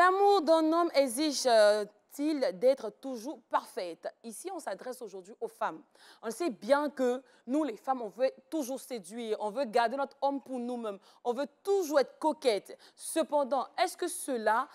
L'amour d'un homme exige-t-il d'être toujours parfaite? Ici, on s'adresse aujourd'hui aux femmes. On sait bien que nous, les femmes, on veut toujours séduire, on veut garder notre homme pour nous-mêmes, on veut toujours être coquette. Cependant, est-ce que cela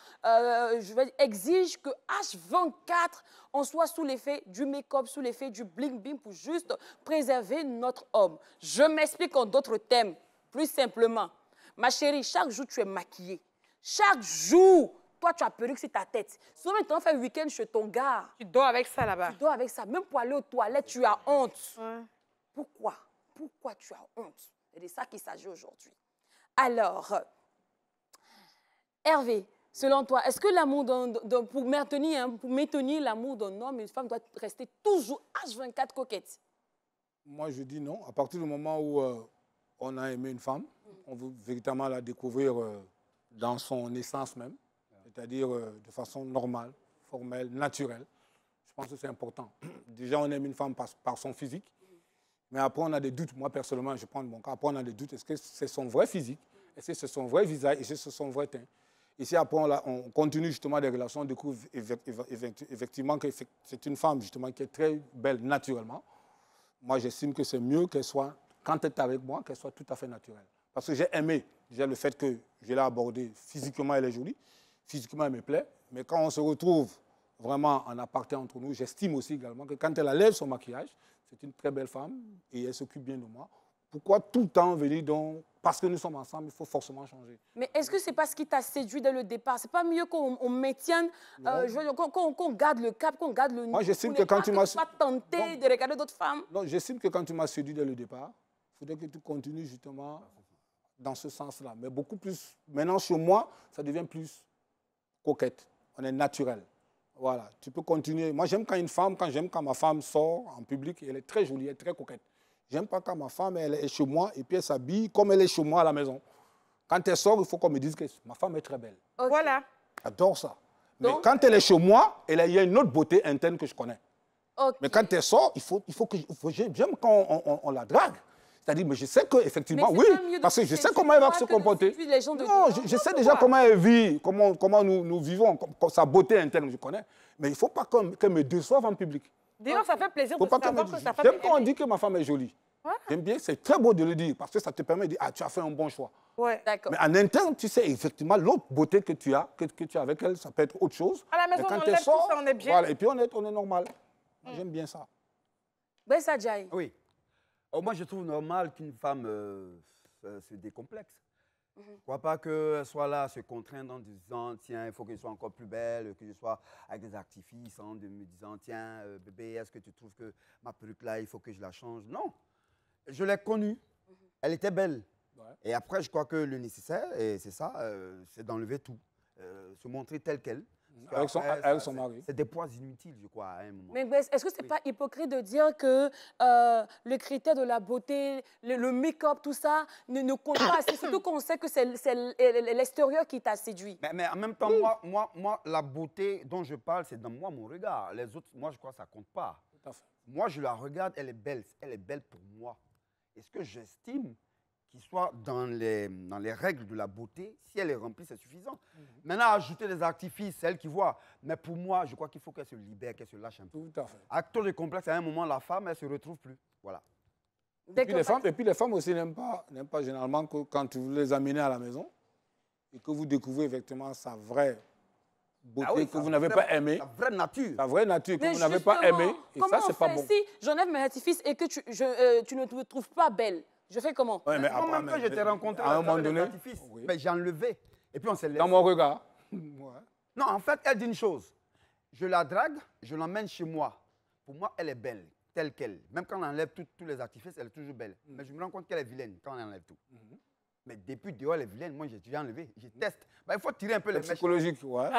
exige que H24, on soit sous l'effet du make-up, sous l'effet du bling-bling pour juste préserver notre homme? Je m'explique en d'autres termes, plus simplement. Ma chérie, chaque jour, tu es maquillée. Chaque jour, toi, tu as perruque sur ta tête. Souvent, tu fais un week-end chez ton gars. Tu dors avec ça là-bas. Tu dors avec ça. Même pour aller aux toilettes, tu as honte. Ouais. Pourquoi? Pourquoi tu as honte? C'est de ça qu'il s'agit aujourd'hui. Alors, Hervé, selon toi, est-ce que l'amour pour maintenir l'amour d'un homme, une femme doit rester toujours H24 coquette? Moi, je dis non. À partir du moment où on a aimé une femme, on veut véritablement la découvrir dans son essence même, c'est-à-dire de façon normale, formelle, naturelle. Je pense que c'est important. Déjà, on aime une femme par son physique, mais après, on a des doutes. Moi, personnellement, je prends mon cas. Après, on a des doutes. Est-ce que c'est son vrai physique? Est-ce que c'est son vrai visage? Est-ce que c'est son vrai teint? Ici, après, on continue justement des relations, on découvre effectivement que c'est une femme justement qui est très belle naturellement. Moi, j'estime que c'est mieux qu'elle soit, quand elle est avec moi, qu'elle soit tout à fait naturelle. Parce que j'ai aimé déjà le fait que je l'ai abordée physiquement, elle est jolie, physiquement, elle me plaît. Mais quand on se retrouve vraiment en aparté entre nous, j'estime aussi également que quand elle enlève son maquillage, c'est une très belle femme et elle s'occupe bien de moi. Pourquoi tout le temps venir donc, parce que nous sommes ensemble, il faut forcément changer. Mais est-ce que c'est parce qu'il t'a séduit dès le départ? C'est pas mieux qu'on maintienne, qu'on garde le cap, qu'on garde le niveau? Moi, j'estime que quand tu m'as... pas tenté de regarder d'autres femmes? Non, j'estime que quand tu m'as séduit dès le départ, il faudrait que tu continues justement dans ce sens-là. Mais beaucoup plus... Maintenant, sur moi, ça devient plus coquette. On est naturel. Voilà, tu peux continuer. Moi, j'aime quand quand ma femme sort en public, elle est très jolie, elle est très coquette. J'aime pas quand ma femme, elle est chez moi et puis elle s'habille comme elle est chez moi à la maison. Quand elle sort, il faut qu'on me dise que ma femme est très belle. Okay. Voilà. J'adore ça. Mais Donc, quand elle est chez moi, il y a une autre beauté interne que je connais. Okay. Mais quand elle sort, j'aime quand on la drague. C'est-à-dire, mais je sais qu'effectivement, oui, parce que je sais comment elle va se comporter. Non, je sais déjà comment elle vit, comment nous vivons, sa beauté interne, je connais. Mais il ne faut pas qu'elle me déçoive en public. D'ailleurs, ça fait plaisir de savoir que sa femme J'aime quand on dit que ma femme est jolie. Ouais. J'aime bien, c'est très beau de le dire, parce que ça te permet de dire, ah, tu as fait un bon choix. Ouais. D'accord. Mais en interne, tu sais effectivement, l'autre beauté que tu as avec elle, ça peut être autre chose. À la maison, mais quand on elle enlève sort, tout ça, on est bien. Voilà, et puis on est normal. J'aime bien ça. Bessa Djaï. Oui. Moi, je trouve normal qu'une femme se décomplexe. Je ne crois pas qu'elle soit là, se contraindre en disant, tiens, il faut que je sois encore plus belle, que je sois avec des artifices, en me disant, tiens, bébé, est-ce que tu trouves que ma perruque là, il faut que je la change? Non. Je l'ai connue. Elle était belle. Ouais. Et après, je crois que le nécessaire, et c'est ça, c'est d'enlever tout. Se montrer telle qu'elle. Avec son mari. C'est des poids inutiles, je crois, à un moment. Mais est-ce que ce n'est pas hypocrite de dire que le critère de la beauté, le make-up, tout ça, ne compte pas assez, surtout qu'on sait que c'est l'extérieur qui t'a séduit? Mais en même temps, moi, la beauté dont je parle, c'est dans moi, mon regard. Les autres, moi, je crois que ça ne compte pas. Tout à fait. Moi, je la regarde, elle est belle pour moi. Est-ce que j'estime qu'il soit dans les règles de la beauté, si elle est remplie, c'est suffisant. Maintenant, ajouter des artifices, c'est elle qui voit. Mais pour moi, je crois qu'il faut qu'elle se libère, qu'elle se lâche un peu. Tout à fait. Acteur de complexe, à un moment, la femme, elle ne se retrouve plus. Voilà. Et puis les femmes aussi n'aiment pas généralement que quand vous les amenez à la maison et que vous découvrez effectivement sa vraie beauté que vous n'avez pas aimée. Sa vraie nature. Sa vraie nature que vous n'avez pas aimée. Et ça, c'est pas bon. Si j'enlève mes artifices et que tu ne te trouves pas belle, je fais comment? Ouais, mais moi, même quand je t'ai rencontré, à un moment donné, mais j'ai enlevé. Et puis on s'est laissé. Dans mon regard. Ouais. Non, en fait, elle dit une chose. Je la drague, je l'emmène chez moi. Pour moi, elle est belle, telle qu'elle. Même quand on enlève tous les artifices, elle est toujours belle. Mais je me rends compte qu'elle est vilaine quand on enlève tout. Mais depuis dehors, elle est vilaine. Moi, j'ai déjà enlevé. Je teste. Il faut tirer un peu les mèches. Psychologique, ouais.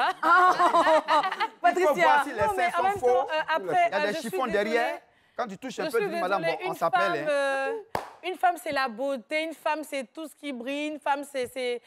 Patricia, il faut voir si les seins sont faux. Il y a des chiffons derrière. Quand tu touches un peu, tu dis, madame, bon, on s'appelle. Une femme, c'est la beauté. Une femme, c'est tout ce qui brille. Une femme, ce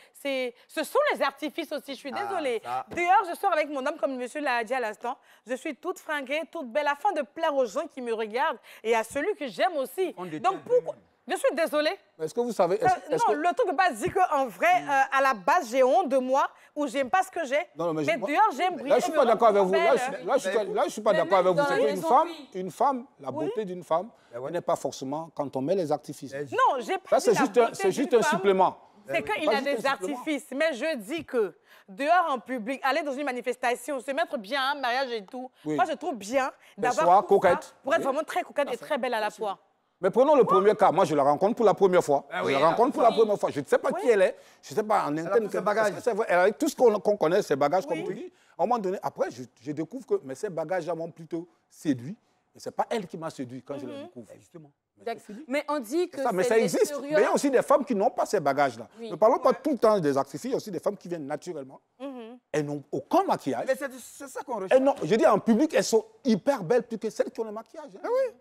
sont les artifices aussi. Je suis désolée. D'ailleurs, je sors avec mon homme, comme monsieur l'a dit à l'instant. Je suis toute fringuée, toute belle, afin de plaire aux gens qui me regardent et à celui que j'aime aussi. Donc, pourquoi... Je suis désolée. Est-ce que vous savez... Non, le truc ne peut pas dire qu'en vrai, à la base, j'ai honte de moi ou j'aime pas ce que j'ai. Mais dehors, j'aime briller. Là, je ne suis pas d'accord avec vous. Là, je ne suis pas d'accord avec vous. C'est qu'une femme, la beauté d'une femme, n'est pas forcément quand on met les artifices. Non, j'ai pas dit c'est juste un supplément. C'est qu'il a des artifices. Mais je dis que dehors en public, aller dans une manifestation, se mettre bien, un mariage et tout, moi, je trouve bien d'avoir coquette pour être vraiment très coquette et très belle à la fois. Mais prenons le premier cas. Moi, je la rencontre pour la première fois. Je la rencontre pour la première fois. Je ne sais pas qui elle est. Je ne sais pas en interne. Elle a tout ce qu'on connaît, ses bagages, comme tu dis. À un moment donné, après, je découvre que ces bagages-là m'ont plutôt séduit. Mais ce n'est pas elle qui m'a séduit quand je la découvre. Justement. Mais on dit que mais ça existe. Mais il y a aussi des femmes qui n'ont pas ces bagages-là. Ne parlons pas tout le temps des artifices. Il y a aussi des femmes qui viennent naturellement. Elles n'ont aucun maquillage. Mais c'est ça qu'on recherche. Je dis en public, elles sont hyper belles plus que celles qui ont le maquillage.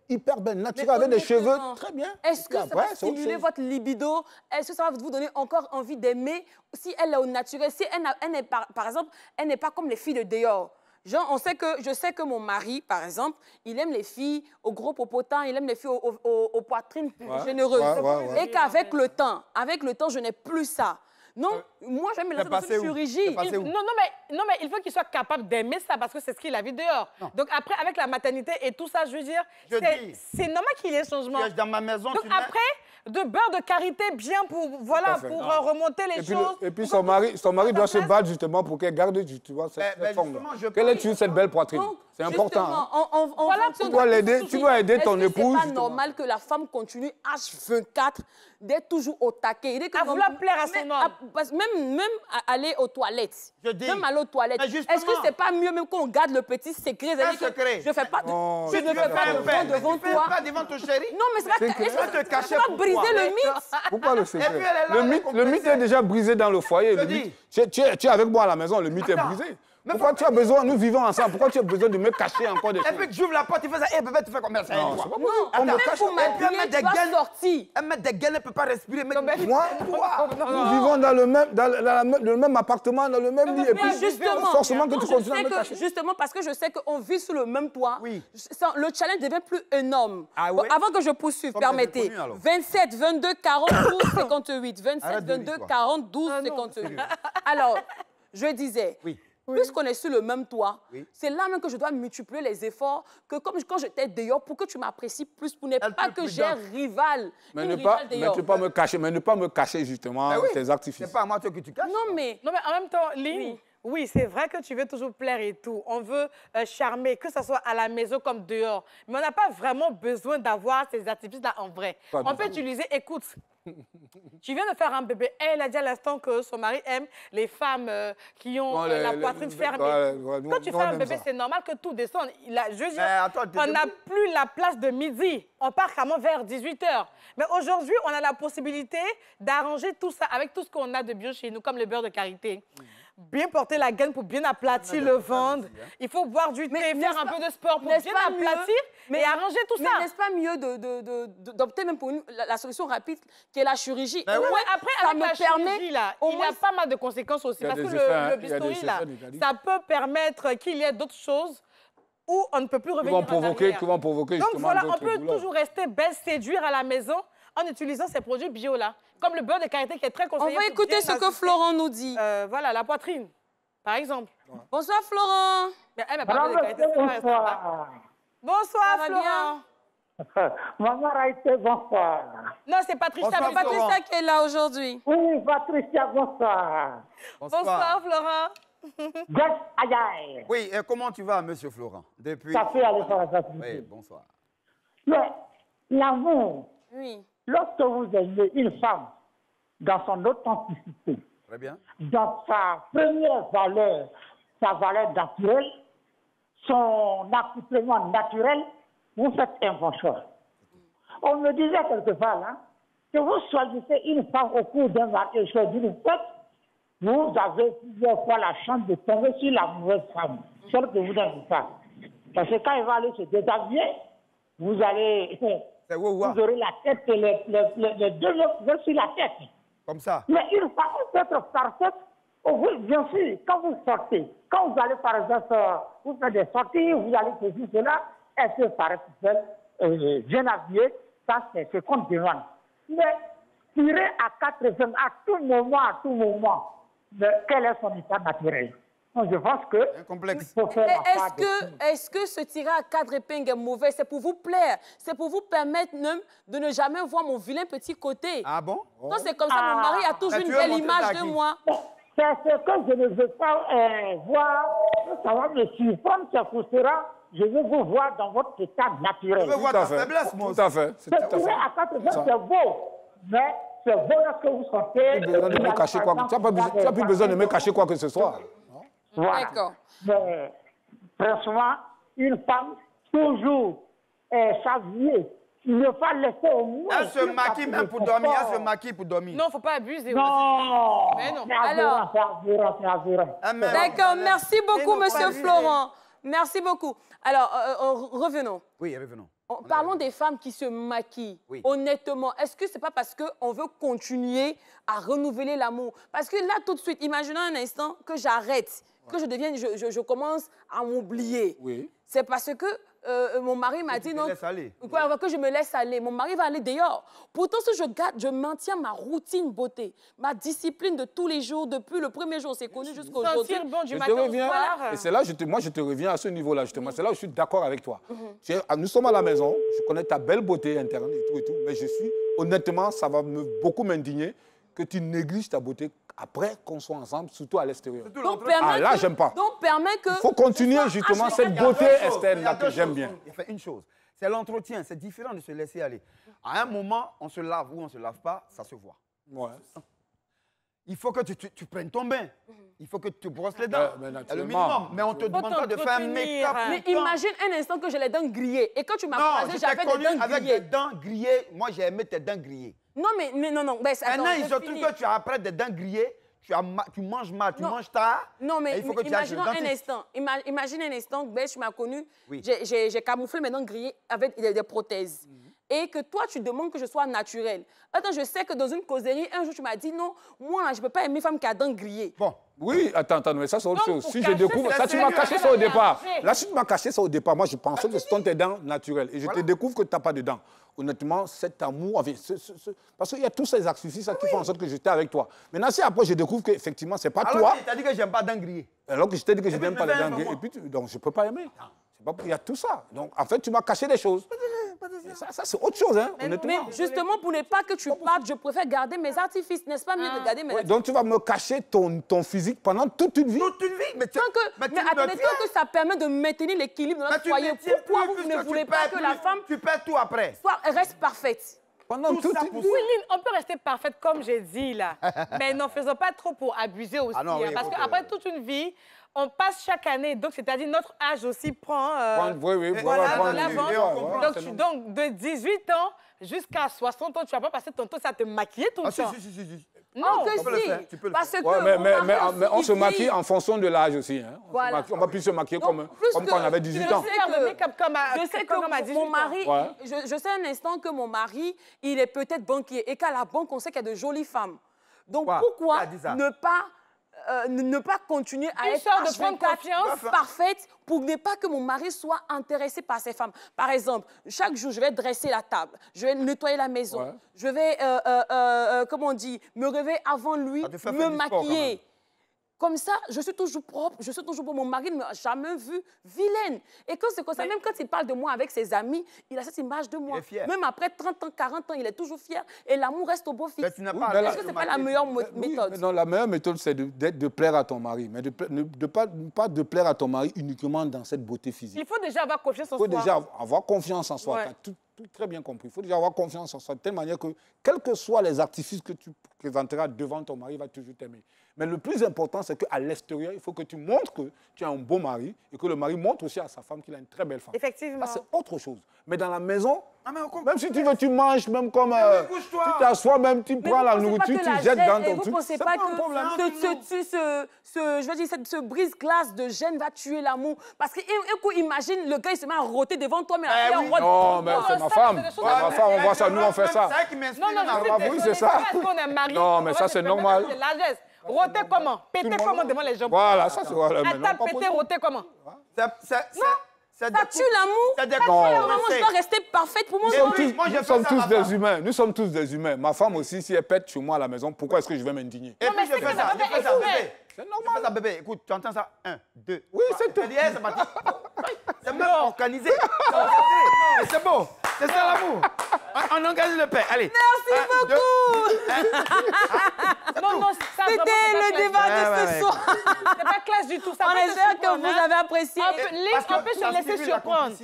Hyper belles, naturelles, avec des cheveux très bien. Est-ce que ça va stimuler votre libido? Est-ce que ça va vous donner encore envie d'aimer si elle est au naturel? Si elle n'est pas, par exemple, elle n'est pas comme les filles de dehors. Genre, je sais que mon mari, par exemple, il aime les filles au gros popotin, il aime les filles aux poitrines généreuses. Et qu'avec le temps, je n'ai plus ça. Non, moi, j'aime les dans une chirurgie. Non, mais il faut qu'il soit capable d'aimer ça parce que c'est ce qu'il a vu dehors. Non. Donc après, avec la maternité et tout ça, je veux dire, c'est normal qu'il y ait un changement. Dans ma maison, donc après, de beurre de karité bien pour remonter les choses. Et puis son mari doit se battre justement pour qu'elle garde, tu vois, cette forme. Qu'elle ait toujours cette belle poitrine. C'est important. Tu dois aider ton épouse. C'est pas normal que la femme continue H24 d'être toujours au taquet. À vouloir plaire à son homme. Même aller aux toilettes. Même aller aux toilettes. Est-ce que c'est pas mieux même qu'on garde le petit secret? Je fais pas de... Je ne fais pas de vent devant toi. Pas devant ton chéri? Non, mais c'est pas... Est-ce que tu vas briser le mythe? Pourquoi le secret? Le mythe est déjà brisé dans le foyer. Tu es avec moi à la maison, le mythe est brisé. Pourquoi tu as besoin, nous vivons ensemble, pourquoi tu as besoin de me cacher encore des choses? Et puis tu ouvres la porte, tu fais ça, hé bébé, tu fais combien ça? Non, c'est pas possible. Même pour m'habiller, tu dois sortir. Elle met des gaines, elle ne peut pas respirer. Moi, nous vivons dans le même appartement, dans le même lit. Et puis, justement, forcément que tu continues à me cacher. Justement, parce que je sais qu'on vit sous le même toit, le challenge devient plus énorme. Bon, avant que je poursuive, permettez. 27, 22, 40, 12, 58. 27, 22, 40, 12, 58. Alors, je disais... Puisqu'on est sur le même toit, c'est là même que je dois multiplier les efforts que comme quand j'étais dehors, pour que tu m'apprécies plus, pour ne pas que j'ai un rival. Mais ne pas me cacher justement tes artifices. C'est pas à moi que tu caches. Non, mais en même temps, Lynn, oui, c'est vrai que tu veux toujours plaire et tout. On veut charmer, que ce soit à la maison comme dehors. Mais on n'a pas vraiment besoin d'avoir ces artifices-là en vrai. On peut utiliser, écoute, tu viens de faire un bébé. Elle a dit à l'instant que son mari aime les femmes qui ont la poitrine fermée. Quand tu fais un bébé, c'est normal que tout descende. Je veux dire, on n'a plus la place de midi. On part carrément vers 18 h. Mais aujourd'hui, on a la possibilité d'arranger tout ça avec tout ce qu'on a de bio chez nous, comme le beurre de karité. Bien porter la gaine pour bien aplatir le ventre. Il faut boire du thé, faire un peu de sport pour bien aplatir et arranger tout ça. Mais n'est-ce pas mieux d'opter même pour la solution rapide qui est la chirurgie? Ouais, après, avec la chirurgie, là, il y a pas mal de conséquences aussi. Parce que le bistouri, là, ça peut permettre qu'il y ait d'autres choses où on ne peut plus revenir en arrière. Qui vont provoquer donc voilà, on peut toujours rester belle, séduire à la maison en utilisant ces produits bio là, comme le beurre de karité qui est très conseillé. On va écouter ce que Florent nous dit. Voilà, la poitrine, par exemple. Bonsoir Florent. Mais elle m'a parlé de karité. Bonsoir Florent. Maman Raïté, bonsoir. Non, c'est Patricia. C'est Patricia qui est là aujourd'hui. Oui, Patricia, bonsoir. Bonsoir Florent. Aïe. Oui, et comment tu vas, monsieur Florent? Depuis... Ça fait aller faire la Oui, bonsoir. L'amour, oui. Lorsque vous aimez une femme dans son authenticité, très bien, dans sa première valeur, sa valeur naturelle, son accoutrement naturel, vous faites un bon choix. On me disait quelque part là, que vous choisissez une femme au cours d'un mariage d'une fête, vous avez plusieurs fois la chance de tomber sur la mauvaise femme, celle que vous n'aimez pas. Parce que quand elle va aller se déshabiller, vous allez... Vous aurez la tête et les deux yeux sur la tête. Comme ça. Mais une femme peut être parfaite. Oui, bien sûr, quand vous sortez, quand vous allez par exemple, vous faites des sorties, vous allez ceci, cela, elle peut paraître belle, bien habillée, ça c'est ce qu'on demande. Mais tirer à 4 femmes à tout moment, mais quel est son état naturel? Donc, je pense que... Un complexe. Est-ce que ce tirer à 4 épingles est mauvais? C'est pour vous plaire. C'est pour vous permettre de ne jamais voir mon vilain petit côté. Ah bon? Non, c'est comme ça, mon mari a toujours une belle image de moi. C'est ce que je ne veux pas voir. Ça va me surprendre, c'est pour cela. Je veux vous voir dans votre état naturel. Je veux voir ta faiblesse, moi. Tout à fait. C'est tout à fait. À 4 femmes, c'est beau. Mais c'est beau lorsque vous sentez... Tu n'as plus besoin de me cacher quoi que ce soit. Voilà. D'accord. Mais, franchement, une femme, toujours s'habiller. Il ne faut pas laisser au moins... Elle se maquille même pour dormir. Elle se maquille pour dormir. Non, il ne faut pas abuser. Non. Mais non. Alors... C'est aberrant. D'accord, merci beaucoup, monsieur Florent. Merci beaucoup. Alors, revenons. Oui, revenons. Parlons des femmes qui se maquillent. Oui. Honnêtement, est-ce que c'est pas parce qu'on veut continuer à renouveler l'amour? Parce que là, tout de suite, imaginons un instant que j'arrête, que je commence à m'oublier. Oui. C'est parce que mon mari m'a dit non. Que je me laisse aller. Mon mari va aller dehors. Pourtant, si je maintiens ma routine beauté, ma discipline de tous les jours, depuis le premier jour, c'est connu jusqu'au jour. Sentir bon du matin au soir. Et c'est là, moi, je te reviens à ce niveau-là, justement. C'est là où je suis d'accord avec toi. Nous sommes à la maison, je connais ta belle beauté interne et tout, mais honnêtement, ça va beaucoup m'indigner que tu négliges ta beauté après qu'on soit ensemble, surtout à l'extérieur. Là, j'aime pas. Donc, permet que... Il faut continuer justement cette beauté externe-là que j'aime bien. Il fait une chose, c'est l'entretien. C'est différent de se laisser aller. À un moment, on se lave ou on ne se lave pas, ça se voit. Ouais. Il faut que tu prennes ton bain. Il faut que tu brosses les dents. C'est le minimum. Mais on ne te demande pas de faire un make-up. Mais imagine un instant que j'ai les dents grillées. Et quand tu m'as croisé, j'avais des dents avec grillées. des dents grillées. Moi, j'ai aimé tes dents grillées. Non, mais non. Ben, maintenant, il se trouve que tu as après des dents grillées. Tu manges mal, tu manges tard. Non, mais il faut que imaginons un instant. Imagine un instant que tu m'as connu. Oui. J'ai camouflé mes dents grillées avec des prothèses. Et que toi, tu demandes que je sois naturelle. Attends, je sais que dans une causerie, un jour, tu m'as dit non, moi, je ne peux pas aimer une femme qui a dents grillées. Bon. Oui, attends, mais ça, c'est autre chose. Si je découvre, ça, tu m'as caché ça au départ. Là, si tu m'as caché ça au départ, moi, je pensais que ce sont tes dents naturelles. Et je te découvre que tu n'as pas de dents. Honnêtement, cet amour, parce qu'il y a tous ces artifices qui font en sorte que j'étais avec toi. Maintenant, si après, je découvre qu'effectivement, ce n'est pas toi. Alors, tu as dit que je n'aime pas dents grillées. Alors que je t'ai dit que je n'aime pas les dents grillées. Et puis, donc, je ne peux pas aimer. Il y a tout ça. Donc, en fait, tu m'as caché des choses. Ça c'est autre chose, hein, honnêtement. Mais justement, pour ne pas que tu partes, je préfère garder mes artifices. N'est-ce pas mieux de garder mes artifices? Donc, tu vas me cacher ton physique pendant toute une vie? Toute une vie? Mais attendez, tant que ça permet de maintenir l'équilibre dans notre foyer, pourquoi vous ne voulez pas que la femme... Tu perds tout après. Reste parfaite. Pendant toute une vie. Oui, on peut rester parfaite comme j'ai dit, là. Mais n'en faisons pas trop pour abuser aussi. Parce qu'après toute une vie... On passe chaque année, donc c'est-à-dire notre âge aussi prend... Donc, de 18 ans jusqu'à 60 ans, tu ne vas pas passer ton temps à te maquiller tout le temps. Non, que si. Parce que mais on se maquille en fonction de l'âge aussi. Hein. Voilà. On ne va plus se maquiller comme quand on avait 18 ans. Je sais que mon mari, je sais un instant que mon mari, il est peut-être banquier et qu'à la banque, on sait qu'il y a de jolies femmes. Donc, pourquoi ne pas continuer à être de prendre confiance parfaite pour ne pas que mon mari soit intéressé par ces femmes. Par exemple, chaque jour, je vais dresser la table, je vais nettoyer la maison, je vais, comment on dit, me réveiller avant lui, me maquiller. Comme ça, je suis toujours propre, je suis toujours beau. Mon mari ne m'a jamais vue vilaine. Et quand c'est comme ça, même quand il parle de moi avec ses amis, il a cette image de moi. Même après 30 ans, 40 ans, il est toujours fier. Et l'amour reste au beau fixe. Est-ce que ce n'est pas la meilleure méthode? Non, la meilleure méthode, c'est de plaire à ton mari. Mais pas de plaire à ton mari uniquement dans cette beauté physique. Il faut déjà avoir confiance en soi. Il faut déjà avoir confiance en soi. Tu as tout très bien compris. Il faut déjà avoir confiance en soi de telle manière que, quels que soient les artifices que tu présenteras devant ton mari, il va toujours t'aimer. Mais le plus important, c'est qu'à l'extérieur, il faut que tu montres que tu as un beau mari et que le mari montre aussi à sa femme qu'il a une très belle femme. Effectivement. C'est autre chose. Mais dans la maison, même si tu veux, tu manges, même comme tu t'assois, même tu prends la nourriture, tu jettes dans ton truc. Vous ne pensez pas que ce brise-glace de gêne va tuer l'amour? Parce que imagine, le gars, il se met à rôter devant toi, mais la fille non, mais c'est ma femme. C'est ma femme, on voit ça, nous on fait ça. Non, c'est ça. Non, mais ça c'est normal. Rôter comment? Péter comment devant les gens? Voilà, ça c'est... À table, péter, rôter comment? Ça tue l'amour. Non. Maman, je dois rester parfaite pour mon mari. Nous sommes tous des humains. Nous sommes tous des humains. Ma femme aussi, si elle pète chez moi à la maison, pourquoi est-ce que je vais m'indigner? Et puis je fais ça, bébé. C'est normal. Ça, bébé. Écoute, tu entends ça? 1, 2. Oui, c'est tout. C'est parti. C'est même organisé. C'est bon. C'est ça l'amour. On engage le père. Allez. Merci beaucoup. Non, ça C'était le débat de ce soir. C'est pas classe du tout. Ça On peut te espère que surprendre, vous hein. avez apprécié. On peut se laisser surprendre.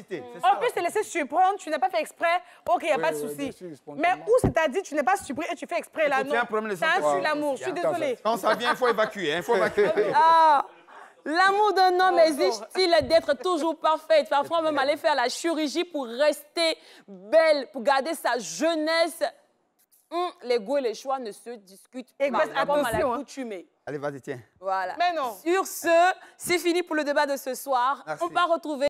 On peut se laisser surprendre. Tu n'as pas fait exprès. OK, il n'y a pas de souci. Mais où c'est-à-dire tu n'es pas surpris et tu fais exprès là, non? Ça tue l'amour. Je suis désolée. Quand ça vient, il faut évacuer. Il faut évacuer. Ah, l'amour d'un homme exige-t-il d'être toujours parfaite? Parfois même aller faire la chirurgie pour rester belle, pour garder sa jeunesse. Les goûts et les choix ne se discutent pas. Comme à l'accoutumée. Allez, vas-y, tiens. Voilà. Mais non. Sur ce, c'est fini pour le débat de ce soir. Merci. On va retrouver